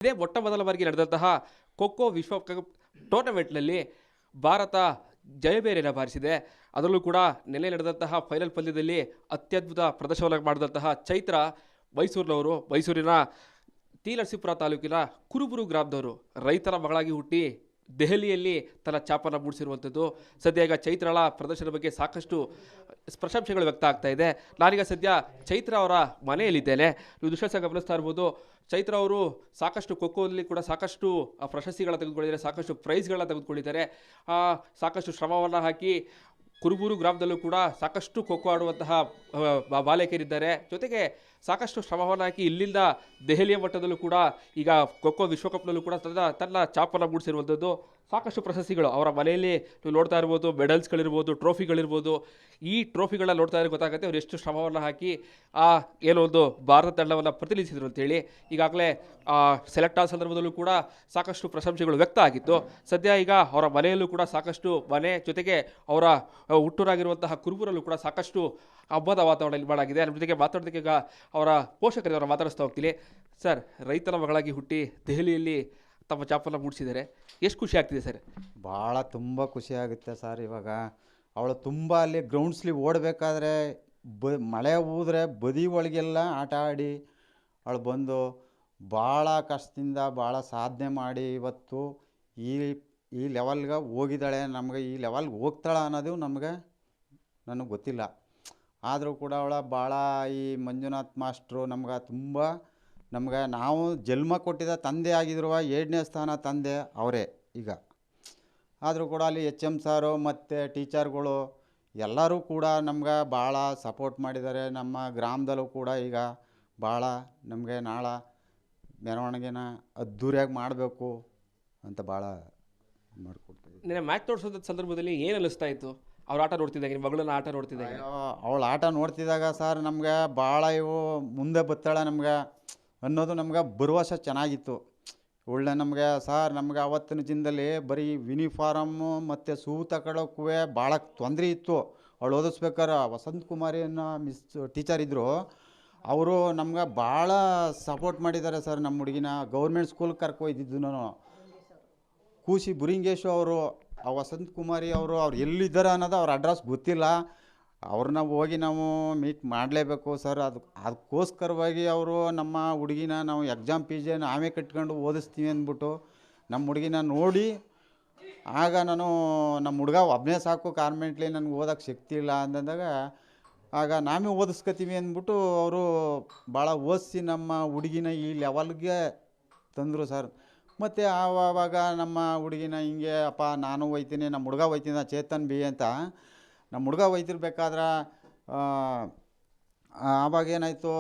ಇದೇ ಮೊಟ್ಟ ಮೊದಲ ಬಾರಿಗೆ ನಡೆದಂತಹ ಖೋ ವಿಶ್ವಕಪ್ ಟೂರ್ನಮೆಂಟ್ನಲ್ಲಿ ಭಾರತ ಜಯಬೇರಿಯನ್ನು ಬಾರಿಸಿದೆ. ಅದರಲ್ಲೂ ಕೂಡ ನೆನ್ನೆ ನಡೆದಂತಹ ಫೈನಲ್ ಪಂದ್ಯದಲ್ಲಿ ಅತ್ಯದ್ಭುತ ಪ್ರದರ್ಶನ ಮಾಡಿದಂತಹ ಚೈತ್ರ ಮೈಸೂರಿನ ಟಿ ನರಸೀಪುರ ತಾಲೂಕಿನ ಕುರುಬೂರು ಗ್ರಾಮದವರು, ರೈತರ ಮಗಳಾಗಿ ಹುಟ್ಟಿ ದೆಹಲಿಯಲ್ಲಿ ತನ್ನ ಛಾಪನ್ನು ಮೂಡಿಸಿರುವಂಥದ್ದು. ಸದ್ಯ ಈಗ ಚೈತ್ರಳ ಪ್ರದರ್ಶನದ ಬಗ್ಗೆ ಸಾಕಷ್ಟು ಪ್ರಶಂಸೆಗಳು ವ್ಯಕ್ತ ಆಗ್ತಾ ಇದೆ. ನಾನೀಗ ಸದ್ಯ ಚೈತ್ರ ಅವರ ಮನೆಯಲ್ಲಿದ್ದೇನೆ. ನೀವು ದೃಶ್ಯ ಗಮನಿಸ್ತಾ ಇರ್ಬೋದು. ಚೈತ್ರ ಅವರು ಸಾಕಷ್ಟು ಖೋಖೋದಲ್ಲಿ ಕೂಡ ಸಾಕಷ್ಟು ಪ್ರಶಸ್ತಿಗಳನ್ನ ತೆಗೆದುಕೊಂಡಿದ್ದಾರೆ, ಸಾಕಷ್ಟು ಪ್ರೈಸ್ಗಳನ್ನ ತೆಗೆದುಕೊಂಡಿದ್ದಾರೆ. ಸಾಕಷ್ಟು ಶ್ರಮವನ್ನು ಹಾಕಿ ಕುರುಬೂರು ಗ್ರಾಮದಲ್ಲೂ ಕೂಡ ಸಾಕಷ್ಟು ಖೋಖೋ ಆಡುವಂತಹ ಬಾಲಕಿಯರಿದ್ದಾರೆ. ಜೊತೆಗೆ ಸಾಕಷ್ಟು ಶ್ರಮವನ್ನು ಹಾಕಿ ಇಲ್ಲಿಂದ ದೆಹಲಿಯ ಮಟ್ಟದಲ್ಲೂ ಕೂಡ ಈಗ ಖೋಖೋ ವಿಶ್ವಕಪ್ನಲ್ಲೂ ಕೂಡ ತನ್ನ ಛಾಪನ್ನು ಮೂಡಿಸಿರುವಂಥದ್ದು. ಸಾಕಷ್ಟು ಪ್ರಶಸ್ತಿಗಳು ಅವರ ಮನೆಯಲ್ಲಿ ನೀವು ನೋಡ್ತಾ ಇರ್ಬೋದು. ಮೆಡಲ್ಸ್ಗಳಿರ್ಬೋದು, ಟ್ರೋಫಿಗಳಿರ್ಬೋದು. ಈ ಟ್ರೋಫಿಗಳನ್ನ ನೋಡ್ತಾ ಇದ್ರೆ ಗೊತ್ತಾಗುತ್ತೆ ಅವ್ರು ಎಷ್ಟು ಶ್ರಮವನ್ನು ಹಾಕಿ ಏನೋ ಒಂದು ಭಾರತ ತಂಡವನ್ನು ಪ್ರತಿನಿಧಿಸಿದ್ರು ಅಂತೇಳಿ. ಈಗಾಗಲೇ ಸೆಲೆಕ್ಟ್ ಆದ ಸಂದರ್ಭದಲ್ಲೂ ಕೂಡ ಸಾಕಷ್ಟು ಪ್ರಶಂಸೆಗಳು ವ್ಯಕ್ತ ಆಗಿತ್ತು. ಸದ್ಯ ಈಗ ಅವರ ಮನೆಯಲ್ಲೂ ಕೂಡ ಸಾಕಷ್ಟು ಮನೆ ಜೊತೆಗೆ ಅವರ ಹುಟ್ಟೂರಾಗಿರುವಂತಹ ಕುರುಬೂರಲ್ಲೂ ಕೂಡ ಸಾಕಷ್ಟು ಹಬ್ಬದ ವಾತಾವರಣ ನಿರ್ಮಾಣ ಆಗಿದೆ. ನಮ್ಮ ಜೊತೆಗೆ ಮಾತಾಡೋದಕ್ಕೆ ಈಗ ಅವರ ಪೋಷಕರಿಗೆ ಮಾತಾಡಿಸ್ತಾ ಹೋಗ್ತೀನಿ. ಸರ್, ರೈತರ ಮಗಳಾಗಿ ಹುಟ್ಟಿ ದೆಹಲಿಯಲ್ಲಿ ತಮ್ಮ ಛಾಪನ್ನು ಮೂಡಿಸಿದ್ದಾರೆ, ಎಷ್ಟು ಖುಷಿ ಆಗ್ತಿದೆ ಸರ್? ಭಾಳ ತುಂಬ ಖುಷಿ ಆಗುತ್ತೆ ಸರ್. ಇವಾಗ ಅವಳು ತುಂಬ ಅಲ್ಲಿ ಗ್ರೌಂಡ್ಸ್ಲಿ ಓಡಬೇಕಾದ್ರೆ ಮಳೆ ಊದ್ರೆ ಬದಿ ಒಳಗೆಲ್ಲ ಆಟ ಆಡಿ ಅವಳು ಬಂದು ಭಾಳ ಕಷ್ಟದಿಂದ ಭಾಳ ಸಾಧನೆ ಮಾಡಿ ಇವತ್ತು ಈ ಲೆವೆಲ್ಗೆ ಹೋಗಿದ್ದಾಳೆ. ನಮಗೆ ಈ ಲೆವೆಲ್ಗೆ ಹೋಗ್ತಾಳೆ ಅನ್ನೋದು ನನಗೆ ಗೊತ್ತಿಲ್ಲ. ಆದರೂ ಕೂಡ ಅವಳ ಭಾಳ ಈ ಮಂಜುನಾಥ್ ಮಾಸ್ಟ್ರು ನಮ್ಗೆ ನಾವು ಜನ್ಮ ಕೊಟ್ಟಿದ್ದ ತಂದೆ ಆಗಿರುವ 2ನೇ ಸ್ಥಾನ ತಂದೆ ಅವರೇ ಈಗ. ಆದರೂ ಕೂಡ ಅಲ್ಲಿ HM ಸಾರು ಮತ್ತು ಟೀಚರ್ಗಳು ಎಲ್ಲರೂ ಕೂಡ ನಮ್ಗೆ ಭಾಳ ಸಪೋರ್ಟ್ ಮಾಡಿದ್ದಾರೆ. ನಮ್ಮ ಗ್ರಾಮದಲ್ಲೂ ಕೂಡ ಈಗ ಭಾಳ ನಮಗೆ ನಾಳೆ ಮೆರವಣಿಗೆನ ಅದ್ದೂರಿಯಾಗಿ ಮಾಡಬೇಕು ಅಂತ ಭಾಳ ಮಾಡಿಕೊಡ್ತೀವಿ. ನಿನ್ನೆ ಮ್ಯಾಚ್ ತೋರಿಸೋದ ಸಂದರ್ಭದಲ್ಲಿ ಏನು ಅನ್ನಿಸ್ತಾ ಇತ್ತು? ಅವ್ರ ಆಟ ನೋಡ್ತಿದ್ದಾಗ, ನಿಮ್ಮ ಮಗಳನ್ನ ಆಟ ನೋಡ್ತಿದ್ದಾಗ? ಅವಳ ಆಟ ನೋಡ್ತಿದ್ದಾಗ ಸರ್ ನಮ್ಗೆ ಭಾಳ ಮುಂದೆ ಬತ್ತಾಳೆ ನಮ್ಗೆ ಅನ್ನೋದು ನಮ್ಗೆ ಭರವಸೆ ಚೆನ್ನಾಗಿತ್ತು. ಒಳ್ಳೆ ನಮಗೆ ಆವತ್ತಿನ ದಿನದಲ್ಲಿ ಬರೀ ಯೂನಿಫಾರಮ್ಮು ಮತ್ತು ಶೂ ತಗೊಳ್ಳೋಕ್ಕೂ ಭಾಳ ತೊಂದರೆ ಇತ್ತು. ಅವಳು ಓದಿಸ್ಬೇಕಾರೆ ವಸಂತ ಕುಮಾರಿ ಅನ್ನೋ ಟೀಚರ್ ಇದ್ದರು. ಅವರು ನಮ್ಗೆ ಭಾಳ ಸಪೋರ್ಟ್ ಮಾಡಿದ್ದಾರೆ ಸರ್. ನಮ್ಮ ಹುಡುಗಿನ ಗೌರ್ಮೆಂಟ್ ಸ್ಕೂಲ್ಗೆ ಕರ್ಕೊಯ್ದಿದ್ದು ನಾನು. ಕೂಸಿ ಬುರಿಂಗೇಶು ಅವರು, ಆ ವಸಂತ ಕುಮಾರಿ ಅವ್ರು ಎಲ್ಲಿದ್ದಾರೆ ಅನ್ನೋದು ಅವ್ರ ಅಡ್ರೆಸ್ ಗೊತ್ತಿಲ್ಲ. ಅವ್ರನ್ನ ಹೋಗಿ ನಾವು ಮೀಟ್ ಮಾಡಲೇಬೇಕು ಸರ್. ಅದಕ್ಕೋಸ್ಕರವಾಗಿ ಅವರು ನಮ್ಮ ಹುಡುಗಿನ ನಾವು ಎಕ್ಸಾಮ್ ಫೀಸ್ ನಾವೇ ಕಟ್ಕೊಂಡು ಓದಿಸ್ತೀವಿ ಅಂದ್ಬಿಟ್ಟು ನಮ್ಮ ಹುಡುಗಿನ ನೋಡಿ, ಆಗ ನಾನು ನಮ್ಮ ಹುಡುಗ ಒಬ್ಬನೇ ಸಾಕು ಕಾನ್ವೆಂಟ್ಲಿ, ನನಗೆ ಓದೋಕ್ಕೆ ಶಕ್ತಿ ಇಲ್ಲ ಅಂದಾಗ ಆಗ ನಾವೇ ಓದಿಸ್ಕೊತೀವಿ ಅಂದ್ಬಿಟ್ಟು ಅವರು ಭಾಳ ಓದಿಸಿ ನಮ್ಮ ಹುಡುಗಿನ ಈ ಲೆವೆಲ್ಗೆ ತಂದರು ಸರ್. ಮತ್ತು ಆವಾಗ ನಮ್ಮ ಹುಡುಗಿನ ಹಿಂಗೆ ಅಪ್ಪ ನಾನು ಹೋಯ್ತೀನಿ, ನಮ್ಮ ಹುಡುಗ ಹೋಯ್ತೀನಿ ಚೇತನ್ ಬಿ ಅಂತ. ನಮ್ಮ ಹುಡುಗ ಹೋಯ್ತಿರ್ಬೇಕಾದ್ರೆ ಆವಾಗ ಏನಾಯಿತು,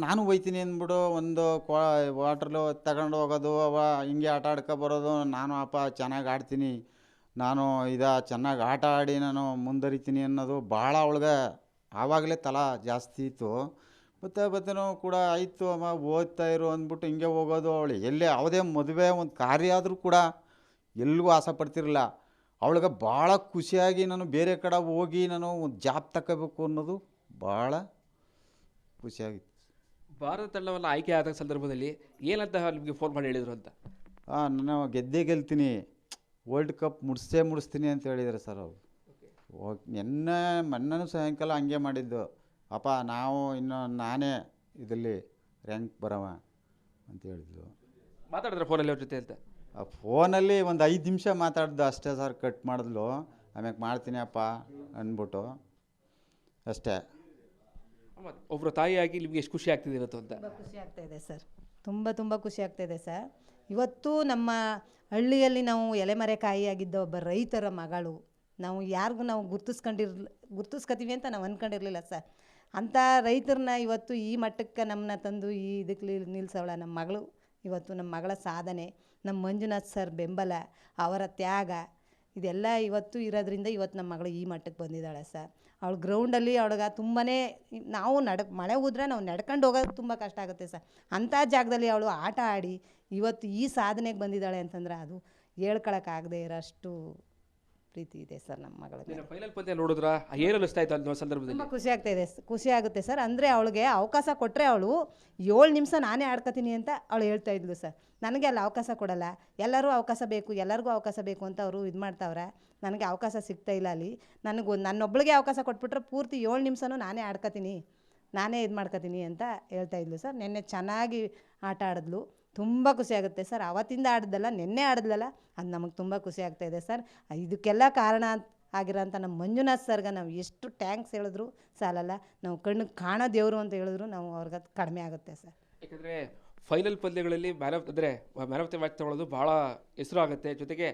ನಾನು ಹೋಯ್ತೀನಿ ಅಂದ್ಬಿಟ್ಟು ಒಂದು ವಾಟ್ರಲು ತಗೊಂಡು ಹೋಗೋದು, ಹಿಂಗೆ ಆಟ ಬರೋದು. ನಾನು ಅಪ್ಪ ಚೆನ್ನಾಗಿ ಆಡ್ತೀನಿ, ನಾನು ಚೆನ್ನಾಗಿ ಆಟ ಆಡಿ ನಾನು ಮುಂದುವರಿತೀನಿ ಅನ್ನೋದು ಭಾಳ ಅವಳಿಗೆ ಆವಾಗಲೇ ತಲೆ ಜಾಸ್ತಿ ಇತ್ತು. ಬತ್ತನೂ ಕೂಡ ಆಯಿತು ಅಮ್ಮ ಓದ್ತಾ ಇರು ಅಂದ್ಬಿಟ್ಟು ಹಿಂಗೆ ಹೋಗೋದು. ಅವಳು ಎಲ್ಲೇ ಯಾವುದೇ ಮದುವೆ ಒಂದು ಕಾರ್ಯ ಆದರೂ ಕೂಡ ಎಲ್ಲಿಗೂ ಆಸೆ ಪಡ್ತಿರಲಿಲ್ಲ. ಅವಳಿಗೆ ಭಾಳ ಖುಷಿಯಾಗಿ ನಾನು ಬೇರೆ ಕಡೆ ಹೋಗಿ ನಾನು ಒಂದು ಜಾಬ್ ತಗೋಬೇಕು ಅನ್ನೋದು ಭಾಳ ಖುಷಿಯಾಗಿತ್ತು. ಭಾರತ ತಂಡವನ್ನು ಆಯ್ಕೆ ಆದ ಸಂದರ್ಭದಲ್ಲಿ ಏನಂತ ನಿಮಗೆ ಫೋನ್ ಮಾಡಿ ಹೇಳಿದರು ಅಂತ? ನಾನು ಗೆಲ್ತೀನಿ, ವರ್ಲ್ಡ್ ಕಪ್ ಮುಡಿಸ್ತೀನಿ ಅಂತ ಹೇಳಿದ್ದಾರೆ ಸರ್ ಅವರು. ಮೊನ್ನೆ ಸಾಯಂಕಾಲ ಹಂಗೆ ಮಾಡಿದ್ದು, ಅಪ್ಪ ನಾವು ನಾನೇ ಇದರಲ್ಲಿ ರ್ಯಾಂಕ್ ಬರವ ಅಂತ ಹೇಳಿದ್ರು. ಮಾತಾಡಿದ್ರೆ ಫೋನಲ್ಲಿ ಅವ್ರ ಜೊತೆ ಅಂತ? ಫೋನಲ್ಲಿ ಒಂದು 5 ನಿಮಿಷ ಮಾತಾಡ್ದು ಅಷ್ಟೇ ಸರ್. ಕಟ್ ಮಾಡಿದ್ಲು. ಆಮ್ಯಾಕೆ ಮಾಡ್ತೀನಿ ಅಪ್ಪ ಅಂದ್ಬಿಟ್ಟು ಅಷ್ಟೇ. ಒಬ್ಬರು ತಾಯಿಯಾಗಿ ನಿಮಗೆ ಎಷ್ಟು ಖುಷಿ ಆಗ್ತಿದೆ ಇವತ್ತು ಅಂತ? ತುಂಬ ಖುಷಿ ಆಗ್ತಾಯಿದೆ ಸರ್. ತುಂಬ ಖುಷಿ ಆಗ್ತಾಯಿದೆ ಸರ್. ಇವತ್ತು ನಮ್ಮ ಹಳ್ಳಿಯಲ್ಲಿ ನಾವು ಎಲೆಮರೆಕಾಯಿಯಾಗಿದ್ದ ಒಬ್ಬ ರೈತರ ಮಗಳು, ನಾವು ಯಾರಿಗೂ ನಾವು ಗುರ್ತಿಸ್ಕೊತೀವಿ ಅಂತ ನಾವು ಅಂದ್ಕೊಂಡಿರಲಿಲ್ಲ ಸರ್. ಅಂಥ ರೈತರನ್ನ ಇವತ್ತು ಈ ಮಟ್ಟಕ್ಕೆ ನಮ್ಮನ್ನ ತಂದು ಈ ಇದಕ್ಕೆ ನಿಲ್ಲಿಸೋಳ ನಮ್ಮ ಮಗಳು. ಇವತ್ತು ನಮ್ಮ ಮಗಳ ಸಾಧನೆ, ನಮ್ಮ ಮಂಜುನಾಥ್ ಸರ್ ಬೆಂಬಲ, ಅವರ ತ್ಯಾಗ, ಇದೆಲ್ಲ ಇವತ್ತು ಇರೋದ್ರಿಂದ ಇವತ್ತು ನಮ್ಮ ಮಗಳು ಈ ಮಟ್ಟಕ್ಕೆ ಬಂದಿದ್ದಾಳೆ ಸರ್. ಅವಳು ಗ್ರೌಂಡಲ್ಲಿ ಅವಳಿಗೆ ತುಂಬಾ ನಾವು ಮಳೆ ಹೋದ್ರೆ ನಾವು ನಡ್ಕೊಂಡು ಹೋಗೋದು ತುಂಬ ಕಷ್ಟ ಆಗುತ್ತೆ ಸರ್. ಅಂಥ ಜಾಗದಲ್ಲಿ ಅವಳು ಆಟ ಆಡಿ ಇವತ್ತು ಈ ಸಾಧನೆಗೆ ಬಂದಿದ್ದಾಳೆ ಅಂತಂದ್ರೆ ಅದು ಹೇಳ್ಕೊಳಕ್ಕಾಗದೇ ಇರೋಷ್ಟು ಪ್ರೀತಿ ಇದೆ ಸರ್ ನಮ್ಮ ಮಗಳ ಮೇಲೆ. ಫೈನಲ್ ಪಂದ್ಯ ನೋಡಿದ್ರ ಏನು ಅನಿಸ್ತಾ ಇತ್ತು ಅನ್ನೋ ಸಂದರ್ಭದಲ್ಲಿ? ತುಂಬ ಖುಷಿ ಆಗ್ತಾ ಇದೆ, ಖುಷಿ ಆಗುತ್ತೆ ಸರ್. ಅಂದರೆ ಅವಳಿಗೆ ಅವಕಾಶ ಕೊಟ್ಟರೆ ಅವಳು 7 ನಿಮಿಷ ನಾನೇ ಆಡ್ಕೊತೀನಿ ಅಂತ ಅವಳು ಹೇಳ್ತಾ ಇದ್ಲು ಸರ್. ನನಗೆ ಅಲ್ಲಿ ಅವಕಾಶ ಕೊಡಲ್ಲ, ಎಲ್ಲರೂ ಅವಕಾಶ ಬೇಕು, ಎಲ್ಲರಿಗೂ ಅವಕಾಶ ಬೇಕು ಅಂತ ಅವರು ಇದು ಮಾಡ್ತಾವ್ರೆ. ನನಗೆ ಅವಕಾಶ ಸಿಗ್ತಾ ಇಲ್ಲ ಅಲ್ಲಿ. ನನ್ನೊಬ್ಳಿಗೆ ಅವಕಾಶ ಕೊಟ್ಬಿಟ್ರೆ ಪೂರ್ತಿ 7 ನಿಮಿಷನೂ ನಾನೇ ಆಡ್ಕೊತೀನಿ, ನಾನೇ ಇದು ಮಾಡ್ಕೊತೀನಿ ಅಂತ ಹೇಳ್ತಾ ಇದ್ಲು ಸರ್. ನಿನ್ನೆ ಚೆನ್ನಾಗಿ ಆಟ ಆಡಿದ್ಲು, ತುಂಬ ಖುಷಿ ಆಗುತ್ತೆ ಸರ್. ಅವತ್ತಿಂದ ಆಡಿದ್ದಲ್ಲ, ನಿನ್ನೆ ಆಡಿದ್ಲಲ್ಲ, ಅದು ನಮಗೆ ತುಂಬ ಖುಷಿ ಆಗ್ತಾಯಿದೆ ಸರ್. ಇದಕ್ಕೆಲ್ಲ ಕಾರಣ ಆಗಿರೋಂಥ ನಮ್ಮ ಮಂಜುನಾಥ್ ಸರ್ಗೆ ನಾವು ಎಷ್ಟು ಟ್ಯಾಂಕ್ಸ್ ಹೇಳಿದ್ರು ಸಾಲಲ್ಲ. ನಾವು ಕಣ್ಣಿಗೆ ಕಾಣೋ ದೇವರು ಅಂತ ಹೇಳಿದ್ರು ನಾವು ಅವ್ರಿಗೆ ಕಡಿಮೆ ಆಗುತ್ತೆ ಸರ್. ಯಾಕಂದರೆ ಫೈನಲ್ ಪಂದ್ಯಗಳಲ್ಲಿ ಮ್ಯಾನ್ ಆಫ್ ದಿ ಮ್ಯಾಚ್ ತಗೊಳ್ಳೋದು ಭಾಳ ಹೆಸರು ಆಗುತ್ತೆ. ಜೊತೆಗೆ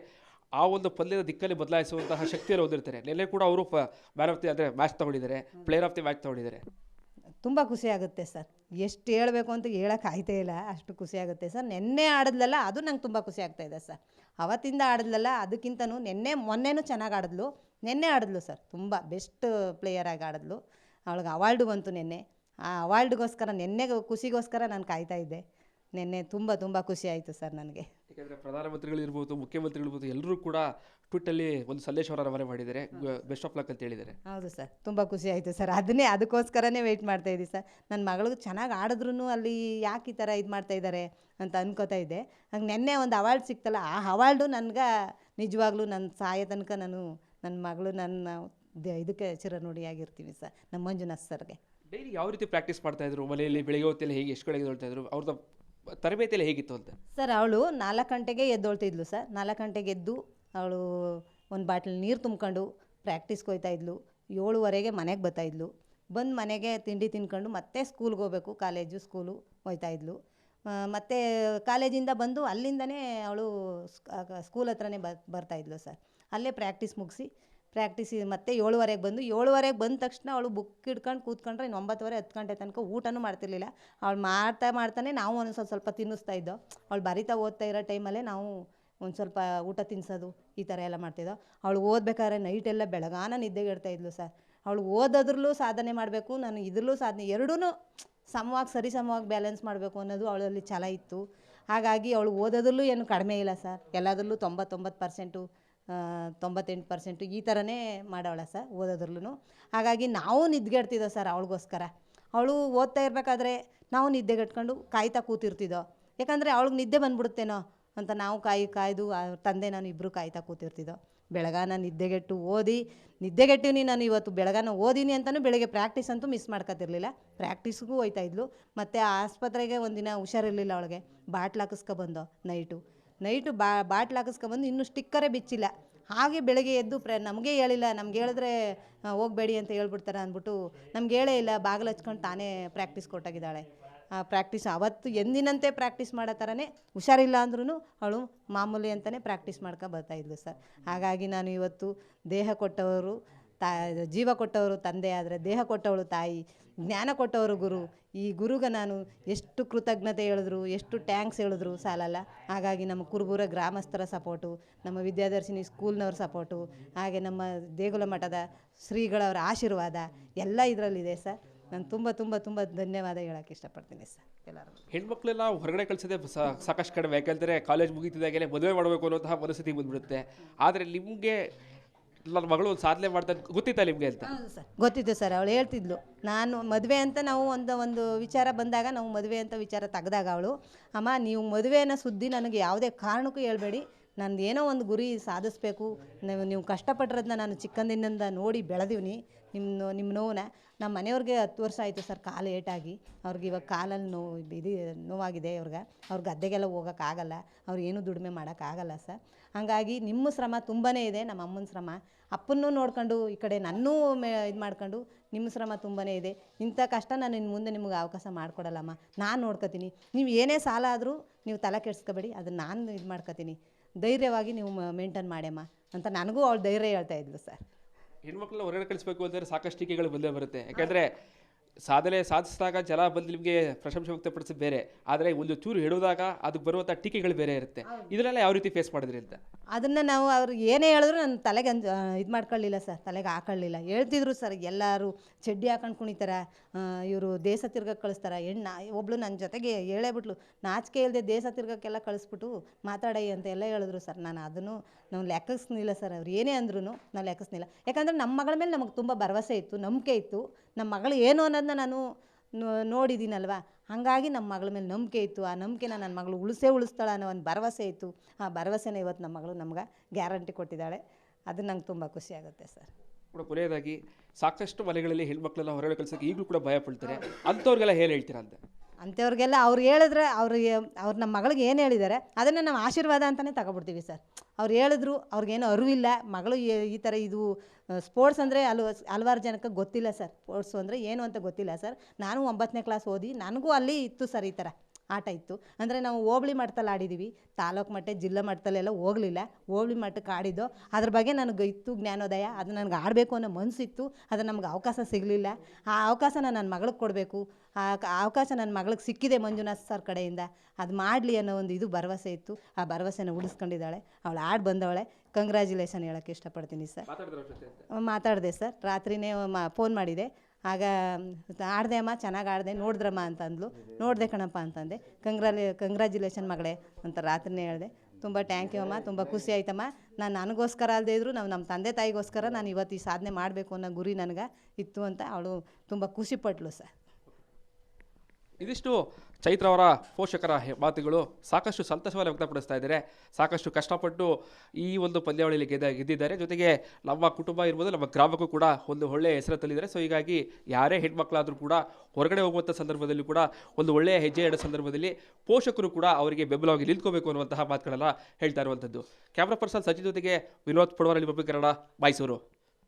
ಆ ಒಂದು ಪಂದ್ಯದ ದಿಕ್ಕಲ್ಲಿ ಬದಲಾಯಿಸುವಂತಹ ಶಕ್ತಿಯಲ್ಲಿ ಹೊಂದಿರ್ತಾರೆ. ನಿನ್ನೆ ಕೂಡ ಅವರು ಮ್ಯಾನ್ ಆಫ್ ದಿ ಮ್ಯಾಚ್ ತಗೊಂಡಿದ್ದಾರೆ, ಪ್ಲೇಯರ್ ಆಫ್ ದಿ ಮ್ಯಾಚ್ ತಗೊಂಡಿದ್ದಾರೆ. ತುಂಬ ಖುಷಿ ಆಗುತ್ತೆ ಸರ್. ಎಷ್ಟು ಹೇಳಬೇಕು ಅಂತ ಹೇಳೋಕೆ ಆಯ್ತೇ ಇಲ್ಲ, ಅಷ್ಟು ಖುಷಿ ಆಗುತ್ತೆ ಸರ್. ನಿನ್ನೆ ಆಡಿದ್ಲಲ್ಲ, ಅದು ನಂಗೆ ತುಂಬ ಖುಷಿ ಆಗ್ತಾಯಿದೆ ಸರ್. ಅವತ್ತಿಂದ ಆಡಿದ್ಲಲ್ಲ, ಅದಕ್ಕಿಂತನೂ ಮೊನ್ನೆನೂ ಚೆನ್ನಾಗಿ ಆಡಿದ್ಲು. ನಿನ್ನೆ ಆಡಿದ್ಲು ಸರ್, ತುಂಬ ಬೆಸ್ಟ್ ಪ್ಲೇಯರಾಗಿ ಆಡಿದ್ಲು. ಅವಳಿಗೆ ಅವಾರ್ಡು ಬಂತು ನಿನ್ನೆ. ಆ ಅವಾರ್ಡ್ಗೋಸ್ಕರ, ನಿನ್ನೆ ಖುಷಿಗೋಸ್ಕರ ನಾನು ಕಾಯ್ತಾ ಇದ್ದೆ. ನಿನ್ನೆ ತುಂಬ ತುಂಬ ಖುಷಿ ಆಯಿತು ಸರ್ ನನಗೆ. ಯಾಕಂದರೆ ಪ್ರಧಾನಮಂತ್ರಿಗಳಿರ್ಬೋದು, ಮುಖ್ಯಮಂತ್ರಿಗಳಿರ್ಬೋದು, ಎಲ್ಲರೂ ಕೂಡ ಟ್ವಿಟ್ಟಲ್ಲಿ ಒಂದು ಸಂದೇಶವನ್ನು ರವಾನೆ ಮಾಡಿದ್ದಾರೆ, ಬೆಸ್ಟ್ ಆಫ್ ಲಕ್ ಅಂತ ಹೇಳಿದ್ದಾರೆ. ಹೌದು ಸರ್, ತುಂಬ ಖುಷಿ ಆಯಿತು ಸರ್. ಅದಕ್ಕೋಸ್ಕರನೇ ವೆಯ್ಟ್ ಮಾಡ್ತಾಯಿದ್ದೆ ಸರ್. ನನ್ನ ಮಗಳಿಗೆ ಚೆನ್ನಾಗಿ ಆಡಿದ್ರೂ ಅಲ್ಲಿ ಯಾಕೆ ಈ ಥರ ಇದು ಮಾಡ್ತಾಯಿದ್ದಾರೆ ಅಂತ ಅನ್ಕೋತಾ ಇದ್ದೆ. ಹಂಗೆ ನಿನ್ನೆ ಒಂದು ಅವಾರ್ಡ್ ಸಿಕ್ತಲ್ಲ, ಆ ಅವಾರ್ಡು ನನಗೆ ನಿಜವಾಗ್ಲೂ ನನ್ನ ಸಾಯೋ ತನಕ ನನ್ನ ಮಗಳು ಇದಕ್ಕೆ ಚಿರನುಡಿಯಾಗಿರ್ತೀವಿ ಸರ್, ನಮ್ಮ ಮಂಜುನಾಥ್ ಸರ್ಗೆ. ಡೈಲಿ ಯಾವ ರೀತಿ ಪ್ರಾಕ್ಟೀಸ್ ಮಾಡ್ತಾಯಿದ್ರು ಮನೆಯಲ್ಲಿ? ಬೆಳಿಗ್ಗೆ ಹೊತ್ತಲ್ಲಿ ಹೇಗೆ, ಎಷ್ಟು ಕಡೆಗೆ ಹೇಳ್ತಾಯಿದ್ರು? ಅವ್ರದ್ದು ತರಬೇತಿಯಲ್ಲಿ ಹೇಗಿತ್ತು ಅಂತ? ಸರ್, ಅವಳು 4 ಗಂಟೆಗೆ ಎದ್ದೊಳ್ತಿದ್ಲು ಸರ್. 4 ಗಂಟೆಗೆ ಎದ್ದು ಅವಳು ಒಂದು ಬಾಟ್ಲ್ ನೀರು ತುಂಬ್ಕೊಂಡು ಪ್ರಾಕ್ಟೀಸ್ಗೆ ಹೋಗ್ತಾಯಿದ್ಲು. 7:15ಗೆ ಮನೆಗೆ ಬರ್ತಾಯಿದ್ಲು. ಬಂದು ಮನೆಗೆ ತಿಂಡಿ ತಿನ್ಕೊಂಡು ಮತ್ತೆ ಸ್ಕೂಲ್ಗೆ ಹೋಗಬೇಕು, ಕಾಲೇಜು ಸ್ಕೂಲು ಹೋಗ್ತಾಯಿದ್ಲು. ಮತ್ತು ಕಾಲೇಜಿಂದ ಬಂದು ಅಲ್ಲಿಂದನೇ ಅವಳು ಸ್ಕೂಲ್ ಹತ್ರನೇ ಬರ್ತಾಯಿದ್ಲು ಸರ್. ಅಲ್ಲೇ ಪ್ರಾಕ್ಟೀಸ್ ಮುಗಿಸಿ ಮತ್ತೆ 7:15ಗೆ ಬಂದು 7:15ಗೆ ಬಂದ ತಕ್ಷಣ ಅವಳು ಬುಕ್ ಹಿಡ್ಕೊಂಡು ಕೂತ್ಕೊಂಡ್ರೆ 9:30 10 ಗಂಟೆ ತನಕ ಊಟನೂ ಮಾಡ್ತಿರ್ಲಿಲ್ಲ. ಅವಳು ಮಾಡ್ತಾನೆ ನಾವು ಒಂದು ಸ್ವಲ್ಪ ತಿನ್ನಿಸ್ತಾ ಇದ್ದೋ. ಅವಳು ಬರಿತಾ ಓದ್ತಾ ಇರೋ ಟೈಮಲ್ಲೇ ನಾವು ಒಂದು ಸ್ವಲ್ಪ ಊಟ ತಿನ್ನಿಸೋದು, ಈ ಥರ ಎಲ್ಲ ಮಾಡ್ತಿದ್ದೋ. ಅವಳು ಓದ್ಬೇಕಾದ್ರೆ ನೈಟೆಲ್ಲ ಬೆಳಗಾನ ನಿದ್ದೆಗೆ ಇಡ್ತಾಯಿದ್ಲು ಸರ್. ಅವಳು ಓದೋದ್ರಲ್ಲೂ ಸಾಧನೆ ಮಾಡಬೇಕು, ನಾನು ಇದ್ರಲ್ಲೂ ಸಾಧನೆ, ಎರಡೂ ಸಮವಾಗಿ ಬ್ಯಾಲೆನ್ಸ್ ಮಾಡಬೇಕು ಅನ್ನೋದು ಅವಳಲ್ಲಿ ಛಲ ಇತ್ತು. ಹಾಗಾಗಿ ಅವಳು ಓದೋದ್ರಲ್ಲೂ ಏನು ಕಡಿಮೆ ಇಲ್ಲ ಸರ್. ಎಲ್ಲದರಲ್ಲೂ 99%, 98% ಈ ಥರನೇ ಮಾಡೋಳ ಸರ್ ಓದೋದ್ರಲ್ಲೂ. ಹಾಗಾಗಿ ನಾವು ನಿದ್ದೆಗೆಡ್ತಿದ್ದೋ ಸರ್ ಅವಳಿಗೋಸ್ಕರ. ಅವಳು ಓದ್ತಾ ಇರಬೇಕಾದ್ರೆ ನಾವು ನಿದ್ದೆಗೆಟ್ಕೊಂಡು ಕಾಯ್ತಾ ಕೂತಿರ್ತಿದ್ದೋ. ಯಾಕಂದರೆ ಅವಳಿಗೆ ನಿದ್ದೆ ಬಂದ್ಬಿಡುತ್ತೇನೋ ಅಂತ ನಾವು ಕಾಯ್ದು ತಂದೆ ನಾನು ಇಬ್ಬರು ಕಾಯ್ತಾ ಕೂತಿರ್ತಿದ್ದೋ. ಬೆಳಗಾನ ನಿದ್ದೆಗೆಟ್ಟಿನಿ ನಾನು ಇವತ್ತು. ಬೆಳಗಾನ ಓದಿನಿ ಅಂತಲೂ ಬೆಳಗ್ಗೆ ಪ್ರಾಕ್ಟೀಸ್ ಅಂತೂ ಮಿಸ್ ಮಾಡ್ಕೊತಿರ್ಲಿಲ್ಲ. ಪ್ರಾಕ್ಟೀಸ್ಗೂ ಹೋಯ್ತಾಯಿದ್ಲು. ಮತ್ತು ಆಸ್ಪತ್ರೆಗೆ ಒಂದಿನ ಹುಷಾರಿರಲಿಲ್ಲ, ಅವಳಿಗೆ ಬಾಟ್ಲು ಹಾಕಿಸ್ಕೊಬಂದೋ. ನೈಟು ಬಾಟ್ಲು ಹಾಕಿಸ್ಕೊಬಂದು ಇನ್ನೂ ಸ್ಟಿಕ್ಕರೇ ಬಿಚ್ಚಿಲ್ಲ. ಹಾಗೆ ಬೆಳಗ್ಗೆ ಎದ್ದು ನಮಗೆ ಹೇಳಿಲ್ಲ, ನಮ್ಗೆ ಹೇಳಿದ್ರೆ ಹೋಗಬೇಡಿ ಅಂತ ಹೇಳ್ಬಿಡ್ತಾರೆ ಅಂದ್ಬಿಟ್ಟು ನಮ್ಗೆ ಹೇಳೇ ಇಲ್ಲ. ಬಾಗಿಲು ಹಚ್ಕೊಂಡು ತಾನೇ ಪ್ರಾಕ್ಟೀಸ್ ಕೊಟ್ಟಾಗಿದ್ದಾಳೆ. ಪ್ರಾಕ್ಟೀಸ್ ಅವತ್ತು ಎಂದಿನಂತೆ ಪ್ರಾಕ್ಟೀಸ್ ಮಾಡೋ ಥರನೇ, ಹುಷಾರಿಲ್ಲ ಅಂದ್ರೂ ಅವಳು ಮಾಮೂಲಿ ಅಂತಲೇ ಪ್ರಾಕ್ಟೀಸ್ ಬರ್ತಾಯಿದ್ಲು ಸರ್. ಹಾಗಾಗಿ ನಾನು ಇವತ್ತು ದೇಹ ಕೊಟ್ಟವರು ಜೀವ ಕೊಟ್ಟವರು ತಂದೆ ಆದರೆ, ದೇಹ ಕೊಟ್ಟವಳು ತಾಯಿ, ಜ್ಞಾನ ಕೊಟ್ಟವರು ಗುರು. ಈ ಗುರುಗೆ ನಾನು ಎಷ್ಟು ಕೃತಜ್ಞತೆ ಹೇಳಿದ್ರು, ಎಷ್ಟು ಟ್ಯಾಂಕ್ಸ್ ಹೇಳಿದ್ರು ಸಾಲಲ್ಲ. ಹಾಗಾಗಿ ನಮ್ಮ ಕುರುಬೂರ ಗ್ರಾಮಸ್ಥರ ಸಪೋರ್ಟು, ನಮ್ಮ ವಿದ್ಯಾದರ್ಶಿನಿ ಸ್ಕೂಲ್ನವ್ರ ಸಪೋರ್ಟು, ಹಾಗೆ ನಮ್ಮ ದೇಗುಲ ಮಠದ ಶ್ರೀಗಳವರ ಆಶೀರ್ವಾದ ಎಲ್ಲ ಇದರಲ್ಲಿದೆ ಸರ್. ನಾನು ತುಂಬ ಧನ್ಯವಾದ ಹೇಳೋಕ್ಕೆ ಇಷ್ಟಪಡ್ತೀನಿ ಸರ್ ಎಲ್ಲರೂ. ಹೆಣ್ಮಕ್ಳೆಲ್ಲ ಹೊರಗಡೆ ಕಳಿಸೋದೇ ಸಾಕಷ್ಟು ಕಡಿಮೆ. ಯಾಕಂದರೆ ಕಾಲೇಜ್ ಮುಗಿತಿದ್ದಾಗಲೇ ಮದುವೆ ಮಾಡಬೇಕು ಅನ್ನೋಂತಹ ಮನಸ್ಥಿತಿ ಬಂದುಬಿಡುತ್ತೆ. ಆದರೆ ನಿಮಗೆ ನನ್ನ ಮಗಳು ಒಂದು ಸಾಧನೆ ಮಾಡ್ತಾ ಗೊತ್ತಿತ್ತಾ ನಿಮಗೆ ಅಂತ? ಹೌದು ಸರ್, ಗೊತ್ತಿತ್ತು ಸರ್. ಅವಳು ಹೇಳ್ತಿದ್ಲು, ನಾನು ಮದುವೆ ಅಂತ ನಾವು ಒಂದು ವಿಚಾರ ಬಂದಾಗ, ನಾವು ಮದುವೆ ಅಂತ ವಿಚಾರ ತೆಗೆದಾಗ ಅವಳು, ಅಮ್ಮ ನೀವು ಮದುವೆ ಅನ್ನೋ ಸುದ್ದಿ ನನಗೆ ಯಾವುದೇ ಕಾರಣಕ್ಕೂ ಹೇಳ್ಬೇಡಿ, ನಂದು ಏನೋ ಒಂದು ಗುರಿ ಸಾಧಿಸ್ಬೇಕು, ನೀವು ಕಷ್ಟಪಟ್ಟಿರೋದನ್ನ ನಾನು ಚಿಕ್ಕಂದಿನಿಂದ ನೋಡಿ ಬೆಳೆದೀನಿ. ನಿಮ್ಮ ನೋವನ್ನ ನಮ್ಮ ಮನೆಯವ್ರಿಗೆ 10 ವರ್ಷ ಆಯಿತು ಸರ್ ಕಾಲು ಏಟಾಗಿ. ಅವ್ರಿಗೆ ಇವಾಗ ಕಾಲಲ್ಲಿ ನೋವಾಗಿದೆ. ಅವ್ರ ಗದ್ದೆಗೆಲ್ಲ ಹೋಗೋಕ್ಕಾಗಲ್ಲ, ಅವ್ರು ಏನೂ ದುಡಿಮೆ ಮಾಡೋಕ್ಕಾಗಲ್ಲ ಸರ್. ಹಾಗಾಗಿ ನಿಮ್ಮ ಶ್ರಮ ತುಂಬಾ ಇದೆ, ನಮ್ಮ ಅಮ್ಮನ ಶ್ರಮ. ಅಪ್ಪನ್ನೂ ನೋಡ್ಕೊಂಡು ಈ ಕಡೆ ನನ್ನೂ ಇದು ಮಾಡ್ಕೊಂಡು ನಿಮ್ಮ ಶ್ರಮ ತುಂಬಾ ಇದೆ. ಇಂಥ ಕಷ್ಟ ನಾನು ಇನ್ನು ಮುಂದೆ ನಿಮ್ಗೆ ಅವಕಾಶ ಮಾಡಿಕೊಡಲ್ಲಮ್ಮ, ನಾನು ನೋಡ್ಕೊತೀನಿ. ನೀವು ಏನೇ ಸಾಲ ಆದರೂ ನೀವು ತಲೆ ಕೆಡಿಸ್ಕೋಬೇಡಿ, ಅದನ್ನು ನಾನು ಇದು ಮಾಡ್ಕೊತೀನಿ, ಧೈರ್ಯವಾಗಿ ನೀವು ಮೇಂಟೈನ್ ಮಾಡ್ಯಮ್ಮ ಅಂತ ನನಗೂ ಅವಳು ಧೈರ್ಯ ಹೇಳ್ತಾ ಇದ್ಲು ಸರ್. ಹೆಣ್ಮಕ್ಳನ್ನ ಹೊರಗಡೆ ಕಳಿಸ್ಬೇಕು ಅಂತಂದರೆ ಸಾಕಷ್ಟು ಟೀಕೆಗಳು ಬಂದೇ ಬರುತ್ತೆ. ಯಾಕೆಂದರೆ ಸಾಧನೆ ಸಾಧಿಸಿದಾಗ ಜನ ಬಂದು ನಿಮಗೆ ಪ್ರಶಂಸೆ ವ್ಯಕ್ತಪಡಿಸೋದು ಬೇರೆ, ಆದರೆ ಒಂದು ಚೂರು ಹೇಳುವಾಗ ಅದಕ್ಕೆ ಬರುವಂಥ ಟೀಕೆಗಳು ಬೇರೆ ಇರುತ್ತೆ. ಇದನ್ನೆಲ್ಲ ಯಾವ ರೀತಿ ಫೇಸ್ ಮಾಡಿದ್ರಿ ಅಂತ? ಅದನ್ನು ನಾವು ಅವ್ರು ಏನೇ ಹೇಳಿದ್ರು ನನ್ನ ತಲೆಗೆ ಇದು ಮಾಡ್ಕೊಳ್ಳಿಲ್ಲ ಸರ್, ತಲೆಗೆ ಹಾಕೊಳ್ಳಿಲ್ಲ. ಹೇಳ್ತಿದ್ರು ಸರ್, ಎಲ್ಲರೂ ಚಡ್ಡಿ ಹಾಕೊಂಡು ಕುಣಿತಾರೆ, ಇವರು ದೇಶ ತಿರ್ಗಕ್ಕೆ ಕಳಿಸ್ತಾರೆ. ಒಬ್ಳು ನನ್ನ ಜೊತೆಗೆ ಹೇಳೇ ಬಿಟ್ಲು, ನಾಚಿಕೆ ಇಲ್ಲದೆ ದೇಶ ತಿರ್ಗಕ್ಕೆಲ್ಲ ಕಳಿಸ್ಬಿಟ್ಟು ಮಾತಾಡೈ ಅಂತ ಎಲ್ಲ ಹೇಳಿದ್ರು ಸರ್. ನಾನು ಅದನ್ನು ನಾವು ಲೆಕ್ಕಿಸ್ನಿಲ್ಲ ಸರ್, ಅವ್ರು ಏನೇ ಅಂದ್ರೂ ನಾವು ಲೆಕ್ಕಿಸ್ನಿಲ್ಲ. ಯಾಕಂದರೆ ನಮ್ಮ ಮಗಳ ಮೇಲೆ ನಮಗೆ ತುಂಬ ಭರವಸೆ ಇತ್ತು, ನಂಬಿಕೆ ಇತ್ತು. ನಮ್ಮ ಮಗಳು ಏನು ಅನ್ನೋದನ್ನ ನಾನು ನೋಡಿದ್ದೀನಲ್ವ, ಹಾಗಾಗಿ ನಮ್ಮ ಮಗಳ ಮೇಲೆ ನಂಬಿಕೆ ಇತ್ತು. ಆ ನಂಬಿಕೆನ ನನ್ನ ಮಗಳು ಉಳಿಸ್ತಾಳೆ ಅನ್ನೋ ಒಂದು ಭರವಸೆ ಇತ್ತು. ಆ ಭರವಸೆನ ಇವತ್ತು ನಮ್ಮ ಮಗಳು ನಮ್ಗೆ ಗ್ಯಾರಂಟಿ ಕೊಟ್ಟಿದ್ದಾಳೆ. ಅದು ನಂಗೆ ತುಂಬ ಖುಷಿ ಆಗುತ್ತೆ ಸರ್. ಕೂಡ ಕೊನೆಯದಾಗಿ ಸಾಕಷ್ಟು ಮನೆಗಳಲ್ಲಿ ಹೆಣ್ಮಕ್ಳೆಲ್ಲ ಹೊರಗಡೆ ಕಳ್ಸೋಕೆ ಈಗಲೂ ಕೂಡ ಭಯ ಪಡ್ತಾರೆ, ಅಂಥವ್ರಿಗೆಲ್ಲ ಏನು ಹೇಳ್ತೀರಾ ಅಂತ? ಅಂಥವ್ರಿಗೆಲ್ಲ ಅವ್ರು ಹೇಳಿದ್ರೆ ಅವ್ರು ನಮ್ಮ ಮಗಳಿಗೆ ಏನು ಹೇಳಿದ್ದಾರೆ ಅದನ್ನು ನಾವು ಆಶೀರ್ವಾದ ಅಂತಲೇ ತಗೊಬಿಡ್ತೀವಿ ಸರ್. ಅವ್ರು ಹೇಳಿದ್ರು, ಅವ್ರಿಗೇನು ಅರಿವಿಲ್ಲ, ಮಗಳು ಈ ಥರ ಇದು ಸ್ಪೋರ್ಟ್ಸ್ ಅಂದರೆ ಹಲವಾರು ಜನಕ್ಕೆ ಗೊತ್ತಿಲ್ಲ ಸರ್. ಸ್ಪೋರ್ಟ್ಸು ಅಂದರೆ ಏನು ಅಂತ ಗೊತ್ತಿಲ್ಲ ಸರ್. ನಾನು 9ನೇ ಕ್ಲಾಸ್ ಓದಿ ನನಗೂ ಅಲ್ಲಿ ಇತ್ತು ಸರ್, ಈ ಥರ ಆಟ ಇತ್ತು. ಅಂದರೆ ನಾವು ಹೋಬಳಿ ಮಟ್ಟದಲ್ಲಿ ಆಡಿದ್ದೀವಿ, ತಾಲೂಕು ಮಟ್ಟ ಜಿಲ್ಲಾ ಮಟ್ಟದಲ್ಲೆಲ್ಲ ಹೋಗಲಿಲ್ಲ, ಹೋಬಳಿ ಮಟ್ಟಕ್ಕೆ ಆಡಿದ್ದು. ಅದ್ರ ಬಗ್ಗೆ ನನಗೆ ಇತ್ತು ಜ್ಞಾನೋದಯ, ಅದು ನನಗೆ ಆಡಬೇಕು ಅನ್ನೋ ಮನಸ್ಸಿತ್ತು. ಅದು ನಮ್ಗೆ ಅವಕಾಶ ಸಿಗಲಿಲ್ಲ. ಆ ಅವಕಾಶನ ನನ್ನ ಮಗಳಿಗೆ ಕೊಡಬೇಕು. ಆ ಅವಕಾಶ ನನ್ನ ಮಗಳಿಗೆ ಸಿಕ್ಕಿದೆ ಮಂಜುನಾಥ್ ಸರ್ ಕಡೆಯಿಂದ. ಅದು ಮಾಡಲಿ ಅನ್ನೋ ಒಂದು ಇದು ಭರವಸೆ ಇತ್ತು. ಆ ಭರವಸೆನ ಉಳಿಸ್ಕೊಂಡಿದ್ದಾಳೆ, ಅವಳು ಆಡಿ ಬಂದವಳೆ. ಕಂಗ್ರ್ಯಾಚುಲೇಷನ್ ಹೇಳೋಕ್ಕೆ ಇಷ್ಟಪಡ್ತೀನಿ ಸರ್. ಮಾತಾಡಿದೆ ಸರ್, ರಾತ್ರಿನೇ ಫೋನ್ ಮಾಡಿದೆ. ಆಗ ಆಡಿದೆ ಅಮ್ಮ, ಚೆನ್ನಾಗಿ ಆಡಿದೆ, ನೋಡಿದ್ರಮ್ಮ ಅಂತ ಅಂದ್ಲು. ನೋಡಿದೆ ಕಣಪ್ಪ ಅಂತಂದೆ. ಕಂಗ್ರ್ಯಾಚುಲೇಷನ್ ಮಗಳೇ ಅಂತ ರಾತ್ರಿನೇ ಹೇಳಿದೆ. ತುಂಬ ಥ್ಯಾಂಕ್ ಯು ಅಮ್ಮ, ತುಂಬ ಖುಷಿ ಆಯ್ತಮ್ಮ. ನನಗೋಸ್ಕರ ಅಲ್ಲದೆ ಇದ್ದರೂ ನಮ್ಮ ತಂದೆ ತಾಯಿಗೋಸ್ಕರ ನಾನು ಇವತ್ತು ಈ ಸಾಧನೆ ಮಾಡಬೇಕು ಅನ್ನೋ ಗುರಿ ನನಗೆ ಇತ್ತು ಅಂತ ಅವಳು ತುಂಬ ಖುಷಿಪಟ್ಲು ಸರ್. ಇದಿಷ್ಟು ಚೈತ್ರ ಅವರ ಪೋಷಕರ ಮಾತುಗಳು. ಸಾಕಷ್ಟು ಸಂತಸವನ್ನು ವ್ಯಕ್ತಪಡಿಸ್ತಾ ಇದ್ದಾರೆ. ಸಾಕಷ್ಟು ಕಷ್ಟಪಟ್ಟು ಈ ಒಂದು ಪಂದ್ಯಾವಳಿಯಲ್ಲಿ ಗೆದ್ದಿದ್ದಾರೆ. ಜೊತೆಗೆ ನಮ್ಮ ಕುಟುಂಬ ಇರ್ಬೋದು, ನಮ್ಮ ಗ್ರಾಮಕ್ಕೂ ಕೂಡ ಒಂದು ಒಳ್ಳೆಯ ಹೆಸರು ತಂದಿದ್ದಾರೆ. ಸೊ ಹೀಗಾಗಿ ಯಾರೇ ಹೆಣ್ಮಕ್ಳಾದರೂ ಕೂಡ ಹೊರಗಡೆ ಹೋಗುವಂಥ ಸಂದರ್ಭದಲ್ಲಿ ಕೂಡ ಒಂದು ಒಳ್ಳೆಯ ಹೆಜ್ಜೆ ಇಡೋ ಸಂದರ್ಭದಲ್ಲಿ ಪೋಷಕರು ಕೂಡ ಅವರಿಗೆ ಬೆಂಬಲವಾಗಿ ನಿಂತ್ಕೋಬೇಕು ಅನ್ನುವಂತಹ ಮಾತುಗಳೆಲ್ಲ ಹೇಳ್ತಾ ಇರುವಂಥದ್ದು. ಕ್ಯಾಮ್ರಾ ಪರ್ಸನ್ ಸಚಿನ್ ಜೊತೆಗೆ ವಿನೋದ್ ಪುಡವಾರ, ರಿಪಬ್ಲಿಕ್ ಕನ್ನಡ, ಮೈಸೂರು.